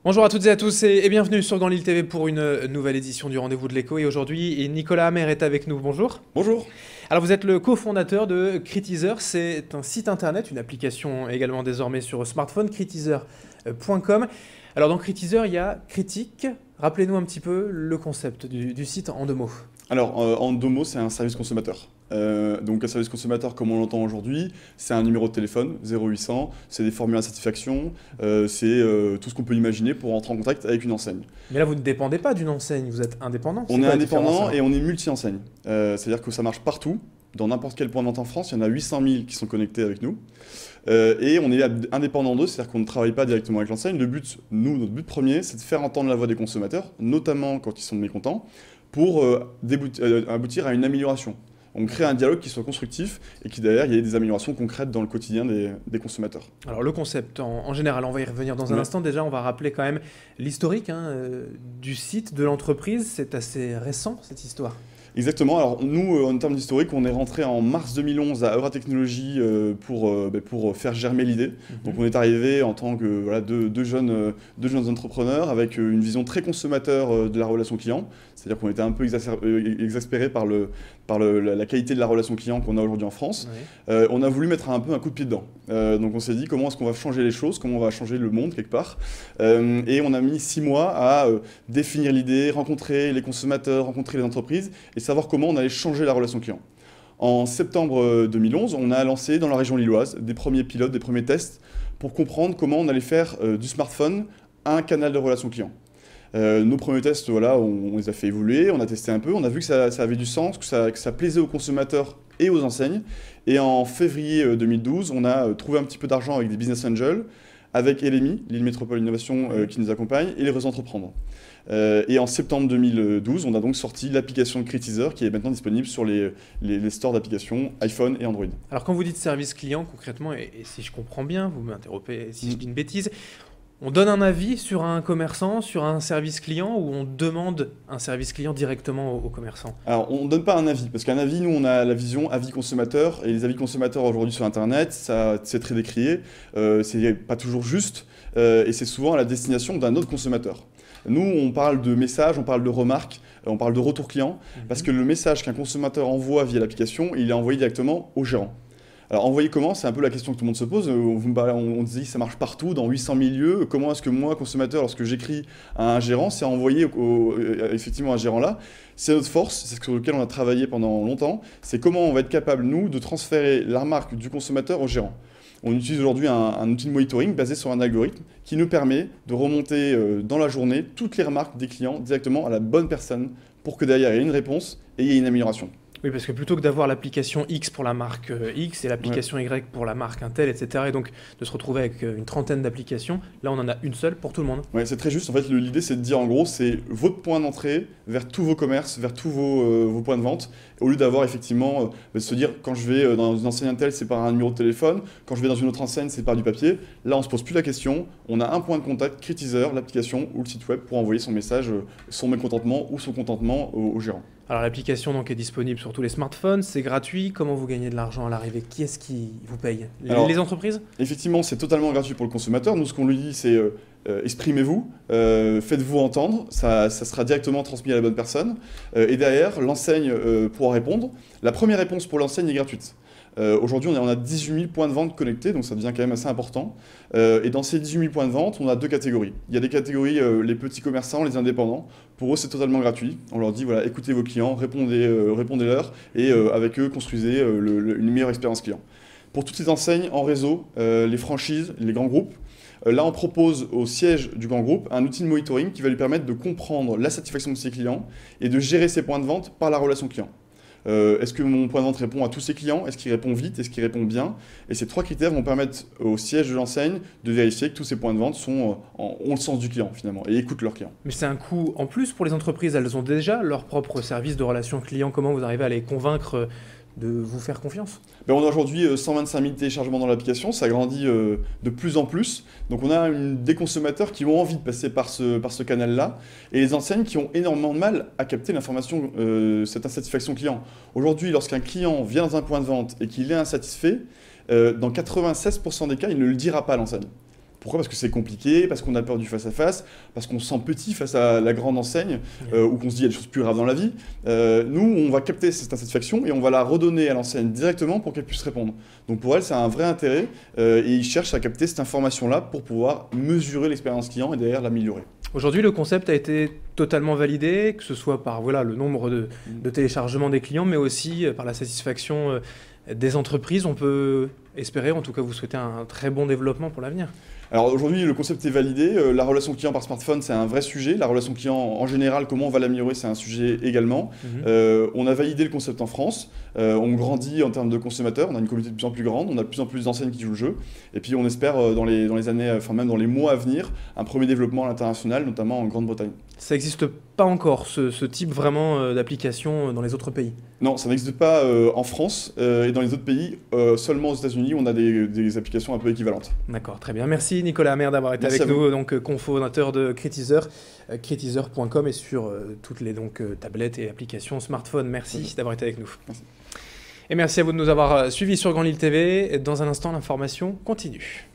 Bonjour à toutes et à tous et bienvenue sur Grand Lille TV pour une nouvelle édition du Rendez-vous de l'Écho. Et aujourd'hui, Nicolas Hammer est avec nous. Bonjour. Bonjour. Alors vous êtes le cofondateur de Critizer. C'est un site internet, une application également désormais sur smartphone, critizer.com. Alors dans Critizer, il y a critique. Rappelez-nous un petit peu le concept du site en deux mots. Alors, en deux mots, c'est un service consommateur. Donc, un service consommateur, comme on l'entend aujourd'hui, c'est un numéro de téléphone, 0800, c'est des formulaires de satisfaction, c'est tout ce qu'on peut imaginer pour entrer en contact avec une enseigne. Mais là, vous ne dépendez pas d'une enseigne, vous êtes indépendant. On est indépendant et on est multi-enseigne. C'est-à-dire que ça marche partout, dans n'importe quel point de vente en France, il y en a 800 000 qui sont connectés avec nous. Et on est indépendant d'eux, c'est-à-dire qu'on ne travaille pas directement avec l'enseigne. Notre but premier, c'est de faire entendre la voix des consommateurs, notamment quand ils sont mécontents, pour aboutir à une amélioration. On crée un dialogue qui soit constructif et qui derrière, il y ait des améliorations concrètes dans le quotidien des consommateurs. Alors le concept, en général, on va y revenir dans un instant. Déjà, on va rappeler quand même l'historique du site, de l'entreprise. C'est assez récent, cette histoire. Exactement. Alors nous, en termes d'historique, on est rentré en mars 2011 à Euratechnologies pour faire germer l'idée. Donc on est arrivé en tant que deux jeunes entrepreneurs avec une vision très consommateur de la relation client. C'est-à-dire qu'on était un peu exaspérés par la qualité de la relation client qu'on a aujourd'hui en France. Oui. On a voulu mettre un peu un coup de pied dedans. Donc on s'est dit comment est-ce qu'on va changer les choses, comment on va changer le monde quelque part. Et on a mis 6 mois à définir l'idée, rencontrer les consommateurs, rencontrer les entreprises et savoir comment on allait changer la relation client. En septembre 2011, on a lancé dans la région lilloise des premiers pilotes, des premiers tests pour comprendre comment on allait faire du smartphone un canal de relation client. Nos premiers tests, on les a fait évoluer, on a testé un peu, on a vu que ça avait du sens, que ça plaisait aux consommateurs et aux enseignes. Et en février 2012, on a trouvé un petit peu d'argent avec des business angels, avec LMI, Lille Métropole Innovation, qui nous accompagne, et les réseaux entreprendre. Et en septembre 2012, on a donc sorti l'application Critizer qui est maintenant disponible sur les stores d'applications iPhone et Android. Alors quand vous dites service client, concrètement, et si je comprends bien, vous m'interrompez si je dis une bêtise, on donne un avis sur un commerçant, sur un service client, ou on demande un service client directement au commerçant? Alors, on ne donne pas un avis, parce qu'un avis, nous, on a la vision avis consommateur, et les avis consommateurs aujourd'hui sur Internet, c'est très décrié, c'est pas toujours juste, et c'est souvent à la destination d'un autre consommateur. Nous, on parle de messages, on parle de remarques, on parle de retour client, parce que le message qu'un consommateur envoie via l'application, il est envoyé directement au gérant. Alors, envoyer comment? C'est un peu la question que tout le monde se pose. On dit que ça marche partout, dans 800 000 lieux. Comment est-ce que moi, consommateur, lorsque j'écris à un gérant, c'est envoyé effectivement à un gérant là? C'est notre force, c'est ce sur lequel on a travaillé pendant longtemps. C'est comment on va être capable, nous, de transférer la remarque du consommateur au gérant. On utilise aujourd'hui un outil de monitoring basé sur un algorithme qui nous permet de remonter dans la journée toutes les remarques des clients directement à la bonne personne pour que derrière il y ait une réponse et il y ait une amélioration. Oui, parce que plutôt que d'avoir l'application X pour la marque X et l'application Y pour la marque Intel, etc., et donc de se retrouver avec une trentaine d'applications, là on en a une seule pour tout le monde. Oui, c'est très juste. En fait, l'idée c'est de dire en gros, c'est votre point d'entrée vers tous vos commerces, vers tous vos points de vente, au lieu d'avoir effectivement, de se dire quand je vais dans une enseigne Intel, c'est par un numéro de téléphone, quand je vais dans une autre enseigne, c'est par du papier. Là, on se pose plus la question, on a un point de contact, Critizer, l'application ou le site web pour envoyer son message, son mécontentement ou son contentement au gérant. Alors l'application donc est disponible sur tous les smartphones, c'est gratuit. Comment vous gagnez de l'argent à l'arrivée? Qui est-ce qui vous paye? Les entreprises? Effectivement, c'est totalement gratuit pour le consommateur. Nous, ce qu'on lui dit, c'est exprimez-vous, faites-vous entendre, ça sera directement transmis à la bonne personne. Et derrière, l'enseigne pourra répondre. La première réponse pour l'enseigne est gratuite. Aujourd'hui, on a 18 000 points de vente connectés, donc ça devient quand même assez important. Et dans ces 18 000 points de vente, on a deux catégories. Il y a des catégories, les petits commerçants, les indépendants. Pour eux, c'est totalement gratuit. On leur dit, voilà, écoutez vos clients, répondez-leur, et avec eux, construisez une meilleure expérience client. Pour toutes ces enseignes en réseau, les franchises, les grands groupes, là, on propose au siège du grand groupe un outil de monitoring qui va lui permettre de comprendre la satisfaction de ses clients et de gérer ses points de vente par la relation client. Est-ce que mon point de vente répond à tous ses clients? Est-ce qu'il répond vite? Est-ce qu'il répond bien? Et ces trois critères vont permettre au siège de l'enseigne de vérifier que tous ces points de vente ont le sens du client finalement et écoutent leurs clients. Mais c'est un coût en plus pour les entreprises, elles ont déjà leur propre service de relation client. Comment vous arrivez à les convaincre de vous faire confiance? On a aujourd'hui 125 000 téléchargements dans l'application, ça grandit de plus en plus. Donc on a des consommateurs qui ont envie de passer par ce canal-là et les enseignes qui ont énormément de mal à capter l'information, cette insatisfaction client. Aujourd'hui, lorsqu'un client vient dans un point de vente et qu'il est insatisfait, dans 96% des cas, il ne le dira pas à l'enseigne. Pourquoi? Parce que c'est compliqué, parce qu'on a peur du face-à-face, parce qu'on se sent petit face à la grande enseigne, ou qu'on se dit il y a des choses plus graves dans la vie. Nous, on va capter cette insatisfaction et on va la redonner à l'enseigne directement pour qu'elle puisse répondre. Donc pour elle, c'est un vrai intérêt et ils cherchent à capter cette information-là pour pouvoir mesurer l'expérience client et derrière l'améliorer. Aujourd'hui, le concept a été totalement validé, que ce soit par le nombre de téléchargements des clients, mais aussi par la satisfaction des entreprises. On peut espérer, en tout cas vous souhaitez un très bon développement pour l'avenir. Alors aujourd'hui, le concept est validé. La relation client par smartphone, c'est un vrai sujet. La relation client en général, comment on va l'améliorer, c'est un sujet également. On a validé le concept en France. On grandit en termes de consommateurs. On a une communauté de plus en plus grande. On a de plus en plus d'enseignes qui jouent le jeu. Et puis on espère dans les années, enfin même dans les mois à venir, un premier développement à l'international, notamment en Grande-Bretagne. Ça n'existe pas encore, ce type vraiment d'application dans les autres pays? Non, ça n'existe pas en France et dans les autres pays. Seulement aux États-Unis, on a des applications un peu équivalentes. D'accord, très bien. Merci Nicolas Amer d'avoir été avec nous, donc cofondateur de Critizer, critizer.com et sur toutes les tablettes et applications smartphones. Merci d'avoir été avec nous. Merci. Et merci à vous de nous avoir suivis sur Grand Lille TV. Dans un instant, l'information continue.